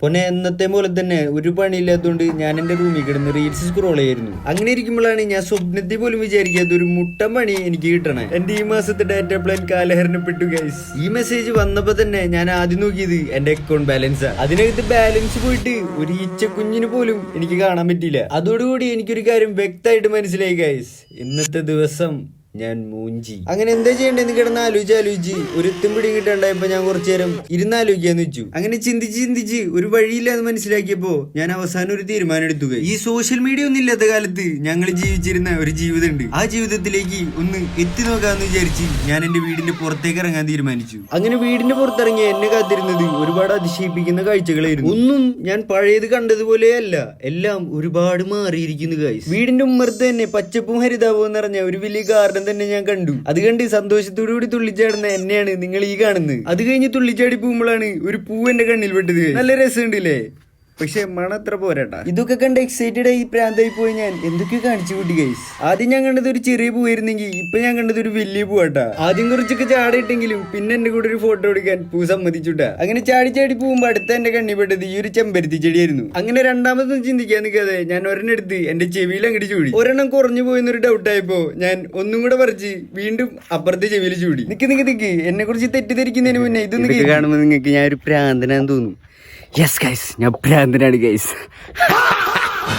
പൊന്നെ എന്നത്തെ പോലെ തന്നെ ഒരു പണിയില്ലാത്തതുകൊണ്ട് ഞാൻ എന്റെ റൂമിൽ കിടന്ന് റീൽസ് സ്ക്രോൾ ചെയ്യായിരുന്നു. അങ്ങനെ ഇരിക്കുമ്പോഴാണ് ഞാൻ സ്വപ്നത്തിൽ പോലും വിചാരിക്കാത്ത ഒരു മുട്ടൻ പണി എനിക്ക് കിട്ടണേ. എന്റെ ഈ മാസത്തെ ഡാറ്റ പ്ലാൻ കാലഹരണപ്പെട്ടു ഗൈസ്. ഈ മെസ്സേജ് വന്നപ്പോ തന്നെ ഞാൻ ആദ്യം നോക്കിയത് എന്റെ അക്കൗണ്ട് ബാലൻസാ. അതിനകത്ത് ബാലൻസ് പോയിട്ട് ഒരു ഈച്ചക്കുഞ്ഞിന് പോലും എനിക്ക് കാണാൻ പറ്റിയില്ല. അതോടുകൂടി എനിക്കൊരു കാര്യം വ്യക്തമായിട്ട് മനസ്സിലായി ഗൈസ്, ഇന്നത്തെ ദിവസം ഞാൻ മൂഞ്ചി. അങ്ങനെ എന്താ ചെയ്യണ്ടെന്ന് കിടന്ന് ആലോചിച്ച് ഒരു എത്തും പിടിയും കിട്ടാണ്ടായപ്പോ ഞാൻ കുറച്ചു നേരം ഇരുന്നാലോചിക്കാന്ന് വെച്ചു. അങ്ങനെ ചിന്തിച്ച് ഒരു വഴിയില്ലാന്ന് മനസ്സിലാക്കിയപ്പോ ഞാൻ അവസാനം ഒരു തീരുമാനം എടുത്തു. ഈ സോഷ്യൽ മീഡിയ ഒന്നും ഇല്ലാത്ത കാലത്ത് ഞങ്ങൾ ജീവിച്ചിരുന്ന ഒരു ജീവിതം ഉണ്ട്. ആ ജീവിതത്തിലേക്ക് ഒന്ന് എത്തി നോക്കാന്ന് വിചാരിച്ച് ഞാൻ എന്റെ വീടിന്റെ പുറത്തേക്ക് ഇറങ്ങാൻ തീരുമാനിച്ചു. അങ്ങനെ വീടിന്റെ പുറത്തിറങ്ങി എന്നെ കാത്തിരുന്നത് ഒരുപാട് അതിശയിപ്പിക്കുന്ന കാഴ്ചകളായിരുന്നു. ഒന്നും ഞാൻ പഴയത് കണ്ടതുപോലെയല്ല, എല്ലാം ഒരുപാട് മാറിയിരിക്കുന്നു ഗൈസ്. വീടിന്റെ ഉമ്മർത്ത് തന്നെ പച്ചപ്പും ഹരിതാപവും നിറഞ്ഞ ഒരു വലിയ ഗാർഡൻ തന്നെ ഞാൻ കണ്ടു. അത് കണ്ട് സന്തോഷത്തോടു കൂടി തുള്ളിച്ചാടുന്ന എന്നെയാണ് നിങ്ങൾ ഈ കാണുന്നത്. അത് കഴിഞ്ഞ് തുള്ളിച്ചാടി പോകുമ്പോഴാണ് ഒരു പൂ എന്റെ കണ്ണിൽ പെട്ടത്. നല്ല രസമുണ്ടല്ലേ? പക്ഷെ മണത്ര പോരാട്ടാ. ഇതൊക്കെ കണ്ട് എക്സൈറ്റഡ് ആയി പ്രാന്തായി പോയി ഞാൻ എന്തൊക്കെ കാണിച്ചു കൂട്ടി ഗൈസ്. ആദ്യം ഞാൻ കണ്ടത് ഒരു ചെറിയ പൂവായിരുന്നെങ്കിൽ ഇപ്പൊ ഞാൻ കണ്ടത് ഒരു വലിയ പൂവാട്ടാ. ആദ്യം കുറച്ചൊക്കെ ചാടിയിട്ടെങ്കിലും പിന്നെ എന്റെ കൂടെ ഒരു ഫോട്ടോ എടുക്കാൻ പൂ സമ്മതിച്ചുട്ടാ. അങ്ങനെ ചാടി പോകുമ്പോ അടുത്ത എന്റെ കണ്ണിപ്പെട്ടത് ഈ ഒരു ചെമ്പരത്തി ചെടിയായിരുന്നു. അങ്ങനെ രണ്ടാമതൊന്നും ചിന്തിക്കാൻ നിൽക്കാതെ ഞാൻ ഒരെണ്ണം എടുത്ത് എന്റെ ചെവിയിൽ അങ്ങോട്ട് ചൂടി. ഒരെണ്ണം കുറഞ്ഞു പോയെന്നൊരു ഡൗട്ട് ആയപ്പോ ഞാൻ ഒന്നും കൂടെ പറിച്ച് വീണ്ടും അപ്പുറത്തെ ചെവിയിൽ ചൂടി. നിക്ക് എന്നെ കുറിച്ച് തെറ്റിദ്ധരിക്കുന്നതിന് മുന്നേ ഇതൊന്നും കാണുമ്പോൾ നിങ്ങൾക്ക് ഞാൻ ഒരു പ്രാന്തനാന്ന് തോന്നും. യെസ് ഗൈസ്, ഞാൻ ഭ്രാന്തനാണ് ഗൈസ്.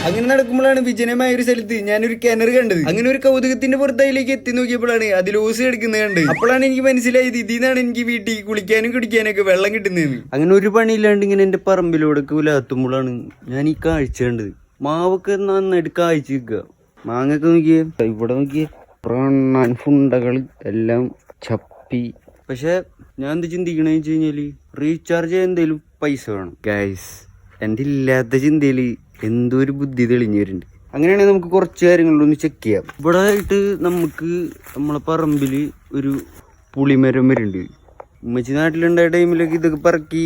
അങ്ങനെ നടക്കുമ്പോഴാണ് വിജനമായ ഒരു സ്ഥലത്ത് ഞാനൊരു കിണർ കണ്ടത്. അങ്ങനെ ഒരു കൗതുകത്തിന്റെ പുറത്തയിലേക്ക് എത്തി നോക്കിയപ്പോഴാണ് അതിൽ ഓസ് എടുക്കുന്നത് കണ്ടത്. അപ്പോഴാണ് എനിക്ക് മനസ്സിലായത് ഇതിന്നാണ് എനിക്ക് വീട്ടിൽ കുളിക്കാനും കുടിക്കാനൊക്കെ വെള്ളം കിട്ടുന്നതെന്ന്. അങ്ങനെ ഒരു പണിയില്ലാണ്ട് ഇങ്ങനെ എന്റെ പറമ്പിലൂടെ ഉലാത്തുമ്പോഴാണ് ഞാൻ ഈ കാഴ്ച കണ്ടത്. മാവൊക്കെ നന്നായിട്ട് കാഴ്ച നിൽക്കുക. മാങ്ങൊക്കെ നോക്കിയേ, ഇവിടെ നോക്കിയേ, പ്രാണൻ ഫുണ്ടകള് എല്ലാം ചപ്പി. പക്ഷെ ഞാൻ എന്ത് ചിന്തിക്കണെന്ന് വെച്ച് കഴിഞ്ഞാല് റീചാർജ് ചെയ്യാൻ എന്തേലും പൈസ വേണം ഗൈസ്. എൻ്റെ ഇല്ലാത്ത ചിന്തയിൽ എന്തോ ഒരു ബുദ്ധി തെളിഞ്ഞു വരുന്നുണ്ട്. അങ്ങനെയാണെങ്കിൽ നമുക്ക് കുറച്ച് കാര്യങ്ങളൊന്ന് ചെക്ക് ചെയ്യാം. ഇവിടെ ആയിട്ട് നമുക്ക് നമ്മളെ പറമ്പിൽ ഒരു പുളിമരം വരുന്നുണ്ട്. ഉമ്മച്ചി നാട്ടിലുണ്ടായ ടൈമിലൊക്കെ ഇതൊക്കെ പറക്കി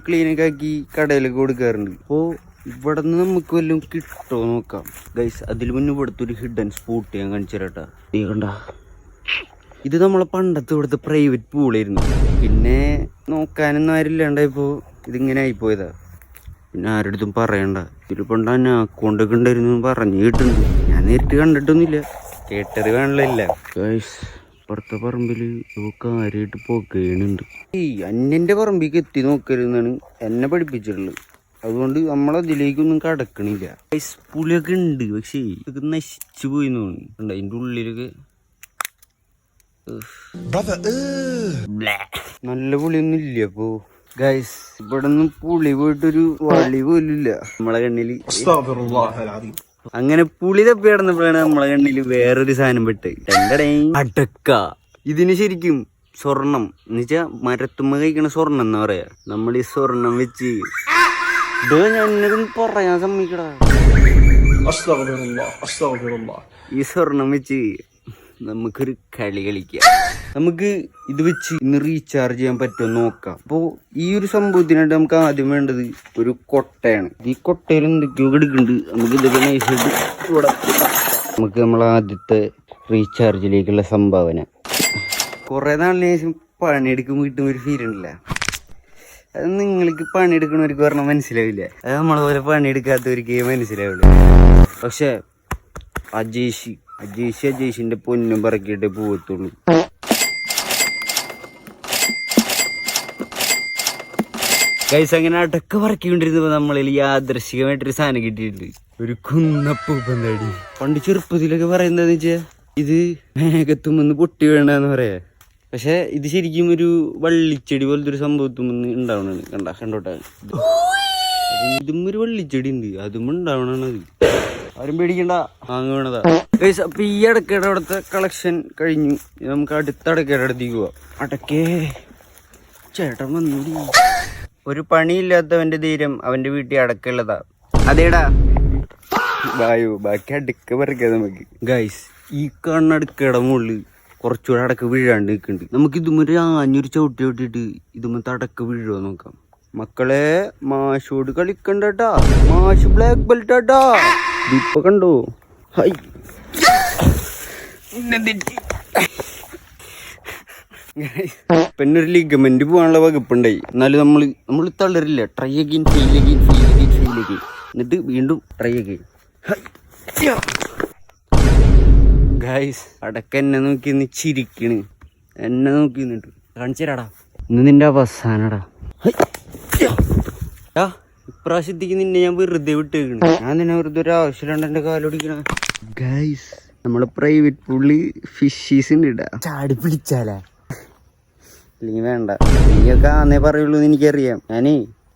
ക്ലീനൊക്കെ ആക്കി കടയിലൊക്കെ കൊടുക്കാറുണ്ട്. അപ്പോൾ ഇവിടെ നിന്ന് നമുക്ക് വല്ലതും കിട്ടുമോ നോക്കാം ഗൈസ്. അതിൽ മുന്നേ ഇവിടുത്തെ ഒരു ഹിഡൻ സ്പോട്ട് ഞാൻ കാണിച്ചു തരാട്ടാ. നീ കണ്ട, ഇത് നമ്മളെ പണ്ടത്തെ ഇവിടുത്തെ പ്രൈവറ്റ് പൂളായിരുന്നു. പിന്നെ നോക്കാനൊന്നും ആരില്ലാണ്ടായപ്പോ ഇതിങ്ങനെ ആയിപ്പോയതാ. പിന്നെ ആരുടെ അടുത്തും പറയണ്ട. ഇതിൽ പണ്ട് അക്കൗണ്ടൊക്കെ ഉണ്ടായിരുന്നു പറഞ്ഞു കേട്ടിട്ടുണ്ട്. ഞാൻ നേരിട്ട് കണ്ടിട്ടൊന്നുമില്ല, കേട്ടറിവാണല്ലോ. ഗൈസ്, ഇപ്പുറത്തെ പറമ്പില് കാര്യമായിട്ട് പോക്കുന്നുണ്ട്. ഈ അന്യന്റെ പറമ്പിലേക്ക് എത്തി നോക്കരുതെന്നാണ് എന്നെ പഠിപ്പിച്ചിട്ടുള്ളത്. അതുകൊണ്ട് നമ്മളതിലേക്കൊന്നും കടക്കണില്ല. ഗൈസ്, പുളിയൊക്കെ ഉണ്ട്, പക്ഷേ ഇതൊക്കെ നശിച്ചു പോയി തോന്നുന്നു. അതിൻ്റെ ഉള്ളിലൊക്കെ നല്ല പുളിയൊന്നും ഇല്ല. അപ്പൊ ഗൈസ്, ഇവിടെ ഒന്നും പുളി പോയിട്ടൊരു വളി പോലും ഇല്ല നമ്മളെ കണ്ണില്. അങ്ങനെ പുളി തപ്പി കിടന്നപ്പോഴാണ് നമ്മളെ കണ്ണില് വേറൊരു സാധനം പെട്ട്. അടക്ക. ഇതിന് ശരിക്കും സ്വർണം എന്ന് വെച്ചാ മരത്തുമ്മ കഴിക്കണ സ്വർണം എന്നാ പറയാ. നമ്മൾ ഈ സ്വർണം വെച്ച് ഞാൻ പറയാൻ സമ്മതിക്കടാ. ഈ സ്വർണം വെച്ച് നമുക്കൊരു കളി കളിക്കാം. നമുക്ക് ഇത് വെച്ച് ഇന്ന് റീചാർജ് ചെയ്യാൻ പറ്റുമോ നോക്കാം. അപ്പോൾ ഈ ഒരു സംഭവത്തിനായിട്ട് നമുക്ക് ആദ്യം വേണ്ടത് ഒരു കൊട്ടയാണ്. ഈ കൊട്ടയിൽ എന്തൊക്കെയോ എടുക്കുന്നുണ്ട്. നമുക്ക് ഇതൊക്കെ നൈസായിട്ട് ഇവിടെ നമുക്ക് നമ്മൾ ആദ്യത്തെ റീചാർജിലേക്കുള്ള സംഭാവന. കുറേ നാളിന് ശേഷം പണിയെടുക്കുമ്പോൾ കിട്ടുന്ന ഒരു ഫീൽ ഉണ്ടല്ല, അത് നിങ്ങൾക്ക് പണിയെടുക്കണവർക്ക് പറഞ്ഞാൽ മനസ്സിലാവില്ല. അത് നമ്മളെ പോലെ പണിയെടുക്കാത്തവർക്ക് മനസ്സിലാവുള്ളൂ. പക്ഷെ അജേഷിന്റെ പൊന്നും പറക്കിയിട്ടേ പോകത്തുള്ളൂ. ഗൈസ്, അങ്ങനെ അടക്ക പറക്കിക്കൊണ്ടിരുന്നപ്പോ നമ്മളിൽ യാദൃശികമായിട്ടൊരു സാധനം കിട്ടിയിട്ടുണ്ട്. ഒരു കുന്നപ്പൂപ്പന്താടി. പണ്ട് ചെറുപ്പത്തിലൊക്കെ പറയുന്നതെന്ന് വെച്ചാ ഇത് മേഘത്തുമെന്ന് പൊട്ടി വേണ്ടെന്ന് പറയാ. പക്ഷെ ഇത് ശരിക്കും ഒരു വള്ളിച്ചെടി പോലത്തെ ഒരു സംഭവത്തുമെന്ന് ഉണ്ടാവണാണ്. കണ്ടോട്ടെ, ഇതും ഒരു വള്ളിച്ചെടി ഉണ്ട്, അതും ഉണ്ടാവണത്. ആരും പേടിക്കണ്ട, വാങ്ങ വേണതാ. അപ്പൊ ഈ അടക്കയുടെ അവിടുത്തെ കളക്ഷൻ കഴിഞ്ഞു. നമുക്ക് അടുത്ത അടക്കയുടെ അടുത്തേക്ക് പോവാം. അടക്കേ ചേട്ടൻ വന്നൂടി. ഒരു പണിയില്ലാത്തവന്റെ ധീരം അവന്റെ വീട്ടിൽ അടക്കുള്ളതാ. അതേടാ വായു. ബാക്കി അടക്ക പറിക്കാം നമുക്ക്. ഗൈസ്, ഈ കണ്ണടക്കയുടെ മുകളിൽ കുറച്ചുകൂടെ അടക്ക വീഴാണ്ട് നിൽക്കുന്നുണ്ട്. നമുക്ക് ഇതുമൊരു ആഞ്ഞൊരു ചവിട്ടി ചവിട്ടിയിട്ട് ഇതുമത്തെ അടക്ക വീഴുമോ നോക്കാം. മക്കളെ, മാഷോട് കളിക്കണ്ടാ, മാഷ് ബ്ലാക്ക് ബെൽറ്റാട്ടാ. ഇപ്പൊ കണ്ടോ? ഹൈ, പിന്നെ ഒരു ലിഗമെന്റ് പോകാനുള്ള വകുപ്പുണ്ടായി. എന്നാലും നമ്മൾ തളരില്ല. ട്രൈ അഗെയിൻ, ഫെയിൽ അഗെയിൻ, എന്നിട്ട് വീണ്ടും ട്രൈ അഗെയിൻ. ഗൈസ് അടക്ക എന്നെ നോക്കി നിന്ന് ചിരിക്കണ്. എന്നെ നോക്കി നിന്നിട്ട് കാണിച്ചരാടാ, ഇന്ന് നിന്റെ അവസാനടാ. ഇപ്രാവശ്യത്തേക്ക് നിന്നെ ഞാൻ വെറുതെ വിട്ടേക്കണ്. ഞാൻ നിന്നെ വെറുതെ ഒരു ആവശ്യമില്ലാണ്ട് എന്റെ കാലൊടിക്കണ. ഗൈസ് നമ്മളെ പ്രൈവറ്റ് പൂളില് ഫിഷീസ് ഉണ്ട് ഇടാ. ചാടി പിടിച്ചാലേ അല്ലെങ്കിൽ വേണ്ട. നീയൊക്കെ ആന്നേ പറയുള്ളൂ എനിക്കറിയാം. ഞാനേ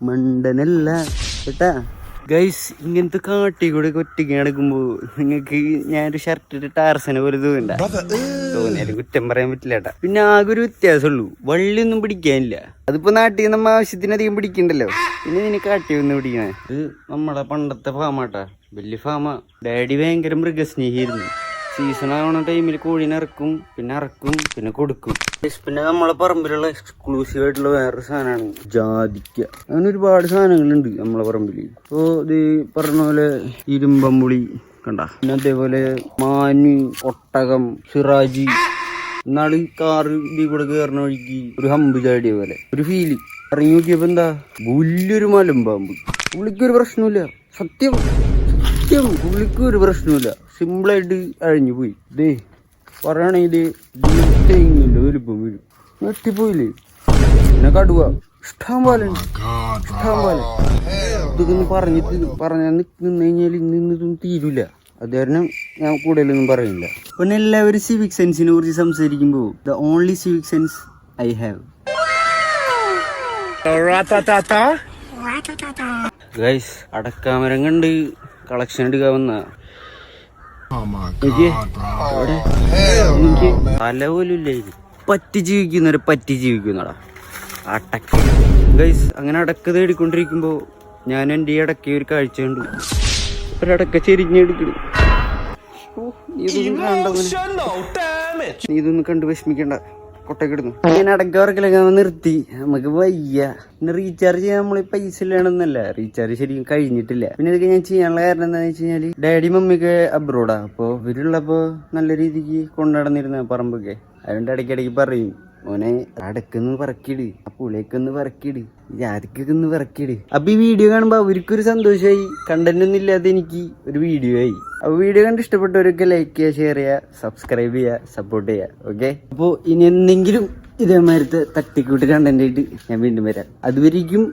മണ്ടനല്ല കേട്ടാ. ഗൈസ് ഇങ്ങനത്തെ കാട്ടിക്കൂടെ ഒറ്റയ്ക്ക് നടക്കുമ്പോ നിങ്ങൾക്ക് ഞാനൊരു ഷർട്ട് ഇട്ട് ടാർസനെ പോലെ തോന്നിയാലും കുറ്റം പറയാൻ പറ്റില്ല കേട്ടാ. പിന്നെ ആകെ ഒരു വ്യത്യാസമുള്ളൂ, വള്ളിയൊന്നും പിടിക്കാനില്ല. അതിപ്പോ നാട്ടിൽ നമ്മ ആവശ്യത്തിനധികം പിടിക്കണ്ടല്ലോ. പിന്നെ നിന്നെ കാട്ടിയൊന്നും പിടിക്കണേ. ഇത് നമ്മളെ പണ്ടത്തെ ഫാമാട്ടാ, വലിയ ഫാമാ. ഡാഡി ഭയങ്കര മൃഗസ്നേഹിയായിരുന്നു. സീസൺ ആവണ ടൈമിൽ കോഴീനെ ഇറക്കും, പിന്നെ കൊടുക്കും. പിന്നെ നമ്മളെ പറമ്പിലുള്ള എക്സ്ക്ലൂസീവ് ആയിട്ടുള്ള വേറൊരു സാധനമാണ് ജാതിക്ക. അങ്ങനെ ഒരുപാട് സാധനങ്ങളുണ്ട് നമ്മളെ പറമ്പില്. ഇപ്പോ ഇത് പറഞ്ഞ പോലെ ഇരുമ്പമ്പുളി കണ്ട, പിന്നെ അതേപോലെ മാന്, ഒട്ടകം, സിറാജി. എന്നാള് കാറ് ഇതിൽ കൂടെ കയറണ വഴിക്ക് ഒരു ഹമ്പ് ചാടിയ പോലെ ഒരു ഫീല്. ഇറങ്ങി നോക്കിയപ്പോ എന്താ, വലിയൊരു മലമ്പാമ്പ്. പുള്ളിക്കൊരു പ്രശ്നമില്ല, സത്യം പുള്ളിക്ക് ഒരു പ്രശ്നമില്ല. സിമ്പിളായിട്ട് അഴിഞ്ഞു പോയി. ഇതേ പറയുകയാണെങ്കിൽ തെങ്ങില്ല വലുപ്പം വരും, ഞെട്ടിപ്പോയില്ലേ. പിന്നെ കടുവ ഇഷ്ടം പോലെ. ഇതൊക്കെ ഒന്ന് പറഞ്ഞാൽ നിന്ന് കഴിഞ്ഞാൽ ഇന്നൊന്നും തീരില്ല. അത് കാരണം ഞാൻ കൂടുതലൊന്നും പറയുന്നില്ല. പിന്നെ എല്ലാവരും സിവിക് സെൻസിനെ കുറിച്ച് സംസാരിക്കുമ്പോൾ the only civic sense I have. Guys അടക്കാമരം കണ്ട് കളക്ഷൻ എടുക്കാൻ വന്ന എനിക്ക് തല പോലും ഇല്ലായിരുന്നു. പറ്റി ജീവിക്കുന്നടാ അടക്ക. ഗൈസ് അങ്ങനെ അടക്ക തേടിക്കൊണ്ടിരിക്കുമ്പോ ഞാൻ എൻ്റെ ഈ അടക്ക ഒരു കാഴ്ച കണ്ടു. ഒരടക്ക ചെരിഞ്ഞെടുക്കണം. നീ ഇതൊന്നും കണ്ട് വിഷമിക്കണ്ട, കൊട്ടക്കിടുന്നു. ഇങ്ങനെ അടക്കവർക്കിലൊക്കെ നിർത്തി. നമുക്ക് വയ്യ. പിന്നെ റീചാർജ് ചെയ്യാൻ നമ്മള് പൈസ ഇല്ലാണെന്നല്ല, റീചാർജ് ശരിക്കും കഴിഞ്ഞിട്ടില്ല. പിന്നെ ഇതൊക്കെ ഞാൻ ചെയ്യാനുള്ള കാരണം എന്താണെന്ന് വെച്ച് കഴിഞ്ഞാല് ഡാഡി മമ്മിയൊക്കെ അബ്രോഡാ. അപ്പൊ ഇവരുള്ളപ്പോ നല്ല രീതിക്ക് കൊണ്ടുനടന്നിരുന്ന പറമ്പൊക്കെ. അതുകൊണ്ട് ഇടയ്ക്കിടയ്ക്ക് പറയും, മോനെ അടക്കൊന്ന് പറക്കിട്, ആ പുളിയൊക്കെ പറക്കിട്, ജാതിക്കൊക്കെ ഒന്ന് പറക്കിട്. അപ്പൊ ഈ വീഡിയോ കാണുമ്പോ അവർക്കൊരു സന്തോഷമായി. കണ്ടന്റ് ഒന്നും ഇല്ലാതെ എനിക്ക് ഒരു വീഡിയോ ആയി. അപ്പൊ വീഡിയോ കണ്ട് ഇഷ്ടപ്പെട്ടവരൊക്കെ ലൈക്ക് ചെയ്യുക, ഷെയർ ചെയ്യുക, സബ്സ്ക്രൈബ് ചെയ്യുക, സപ്പോർട്ട് ചെയ്യുക. ഓക്കെ, അപ്പോൾ ഇനി എന്തെങ്കിലും ഇതേമാതിരത്തെ തട്ടിക്കൂട്ട് കണ്ടന്റ് ആയിട്ട് ഞാൻ വീണ്ടും വരാം. അതുവരേക്കും